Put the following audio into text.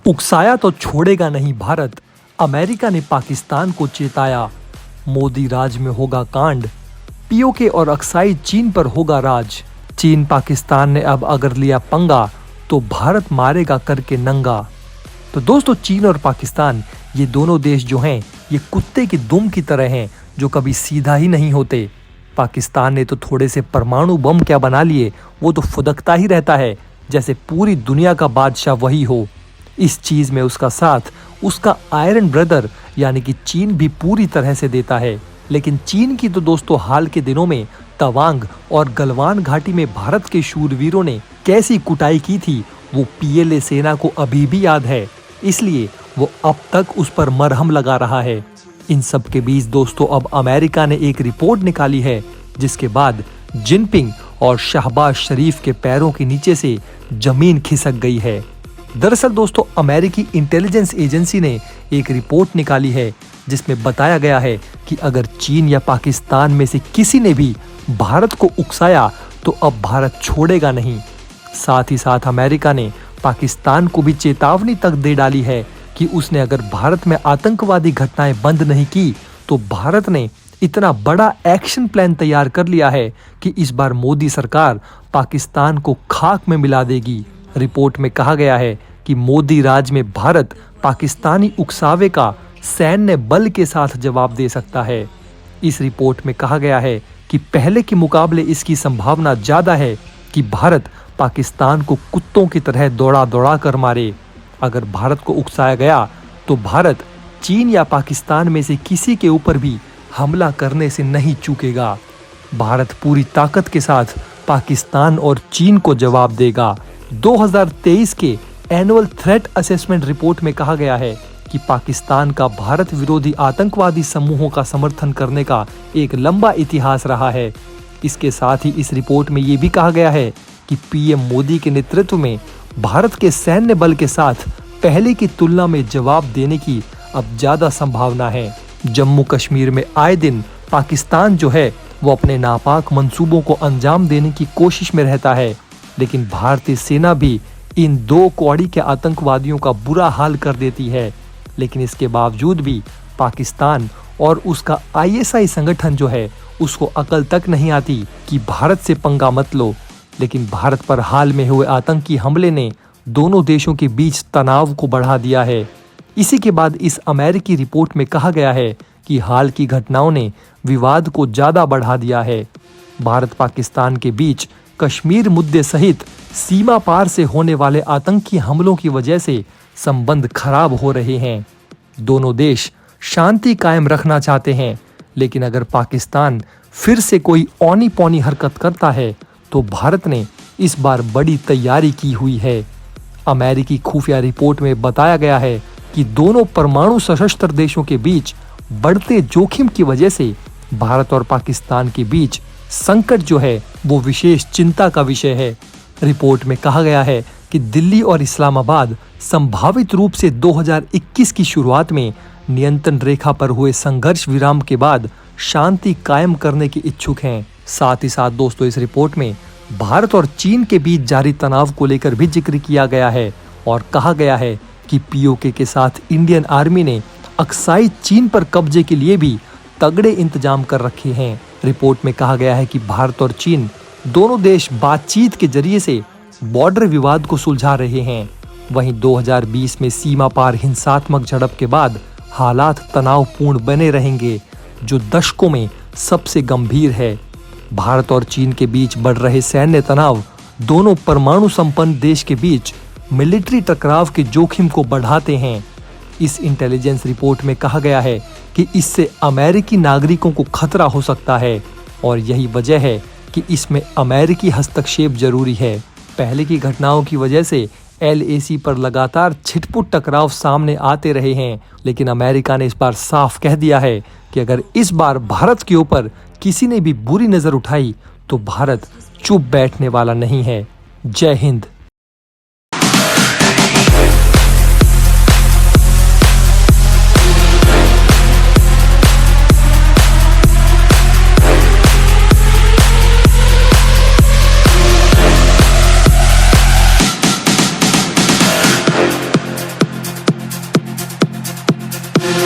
उकसाया तो छोड़ेगा नहीं भारत, अमेरिका ने पाकिस्तान को चेताया। मोदी राज में होगा कांड, पीओके और अक्साई चीन पर होगा राज। चीन पाकिस्तान ने अब अगर लिया पंगा तो भारत मारेगा करके नंगा। तो दोस्तों, चीन और पाकिस्तान ये दोनों देश जो हैं ये कुत्ते की दुम की तरह हैं जो कभी सीधा ही नहीं होते। पाकिस्तान ने तो थोड़े से परमाणु बम क्या बना लिए, वो तो फुदकता ही रहता है जैसे पूरी दुनिया का बादशाह वही हो। इस चीज में उसका साथ उसका आयरन ब्रदर यानी कि चीन भी पूरी तरह से देता है। लेकिन चीन की तो दोस्तों हाल के दिनों में तवांग और गलवान घाटी में भारत के शूरवीरों ने कैसी कुटाई की थी वो पीएलए सेना को अभी भी याद है, इसलिए वो अब तक उस पर मरहम लगा रहा है। इन सब के बीच दोस्तों अब अमेरिका ने एक रिपोर्ट निकाली है जिसके बाद जिनपिंग और शहबाज शरीफ के पैरों के नीचे से जमीन खिसक गई है। दरअसल दोस्तों अमेरिकी इंटेलिजेंस एजेंसी ने एक रिपोर्ट निकाली है जिसमें बताया गया है कि अगर चीन या पाकिस्तान में से किसी ने भी भारत को उकसाया तो अब भारत छोड़ेगा नहीं। साथ ही साथ अमेरिका ने पाकिस्तान को भी चेतावनी तक दे डाली है कि उसने अगर भारत में आतंकवादी घटनाएं बंद नहीं की तो भारत ने इतना बड़ा एक्शन प्लान तैयार कर लिया है कि इस बार मोदी सरकार पाकिस्तान को खाक में मिला देगी। रिपोर्ट में कहा गया है कि मोदी राज में भारत पाकिस्तानी उकसावे का सैन्य बल के साथ जवाब दे सकता है। इस रिपोर्ट में कहा गया है कि पहले के मुकाबले इसकी संभावना ज्यादा है कि भारत पाकिस्तान को कुत्तों की तरह दौड़ा दौड़ा कर मारे। अगर भारत को उकसाया गया तो भारत चीन या पाकिस्तान में से किसी के ऊपर भी हमला करने से नहीं चूकेगा। भारत पूरी ताकत के साथ पाकिस्तान और चीन को जवाब देगा। 2023 के एनुअल थ्रेट असेसमेंट रिपोर्ट में कहा गया है कि पाकिस्तान का भारत विरोधी आतंकवादी समूहों का समर्थन करने का एक लंबा इतिहास रहा है। इसके साथ ही इस रिपोर्ट में ये भी कहा गया है कि पीएम मोदी के नेतृत्व में भारत के सैन्य बल के साथ पहले की तुलना में जवाब देने की अब ज्यादा संभावना है। जम्मू कश्मीर में आए दिन पाकिस्तान जो है वो अपने नापाक मंसूबों को अंजाम देने की कोशिश में रहता है, लेकिन भारतीय सेना भी इन दो कौड़ी के आतंकवादियों का बुरा हाल कर देती है। लेकिन इसके बावजूद भी पाकिस्तान और उसका आईएसआई संगठन जो है उसको अकल तक नहीं आती कि भारत से पंगा मत लो। लेकिन भारत पर हाल में हुए आतंकी हमले ने दोनों देशों के बीच तनाव को बढ़ा दिया है। इसी के बाद इस अमेरिकी रिपोर्ट में कहा गया है कि हाल की घटनाओं ने विवाद को ज्यादा बढ़ा दिया है। भारत पाकिस्तान के बीच कश्मीर मुद्दे सहित सीमा पार से होने वाले आतंकी हमलों की वजह से संबंध खराब हो रहे हैं। दोनों देश शांति कायम रखना चाहते हैं, लेकिन अगर पाकिस्तान फिर से कोई औनी पौनी हरकत करता है तो भारत ने इस बार बड़ी तैयारी की हुई है। अमेरिकी खुफिया रिपोर्ट में बताया गया है कि दोनों परमाणु सशस्त्र देशों के बीच बढ़ते जोखिम की वजह से भारत और पाकिस्तान के बीच संकट जो है वो विशेष चिंता का विषय है। रिपोर्ट में कहा गया है कि दिल्ली और इस्लामाबाद संभावित रूप से 2021 की शुरुआत में नियंत्रण रेखा पर हुए संघर्ष विराम के बाद शांति कायम करने के इच्छुक हैं। साथ ही साथ दोस्तों इस रिपोर्ट में भारत और चीन के बीच जारी तनाव को लेकर भी जिक्र किया गया है और कहा गया है कि पीओके के साथ इंडियन आर्मी ने अक्साई चीन पर कब्जे के लिए भी तगड़े इंतजाम कर रखे हैं। रिपोर्ट में कहा गया है कि भारत और चीन दोनों देश बातचीत के जरिए से बॉर्डर विवाद को सुलझा रहे हैं। वहीं 2020 में सीमा पार हिंसात्मक झड़प के बाद हालात तनावपूर्ण बने रहेंगे, जो दशकों में सबसे गंभीर है। भारत और चीन के बीच बढ़ रहे सैन्य तनाव दोनों परमाणु संपन्न देश के बीच मिलिट्री टकराव के जोखिम को बढ़ाते हैं। इस इंटेलिजेंस रिपोर्ट में कहा गया है कि इससे अमेरिकी नागरिकों को खतरा हो सकता है और यही वजह है कि इसमें अमेरिकी हस्तक्षेप जरूरी है। पहले की घटनाओं की वजह से एलएसी पर लगातार छिटपुट टकराव सामने आते रहे हैं, लेकिन अमेरिका ने इस बार साफ कह दिया है कि अगर इस बार भारत के ऊपर किसी ने भी बुरी नजर उठाई तो भारत चुप बैठने वाला नहीं है। जय हिंद।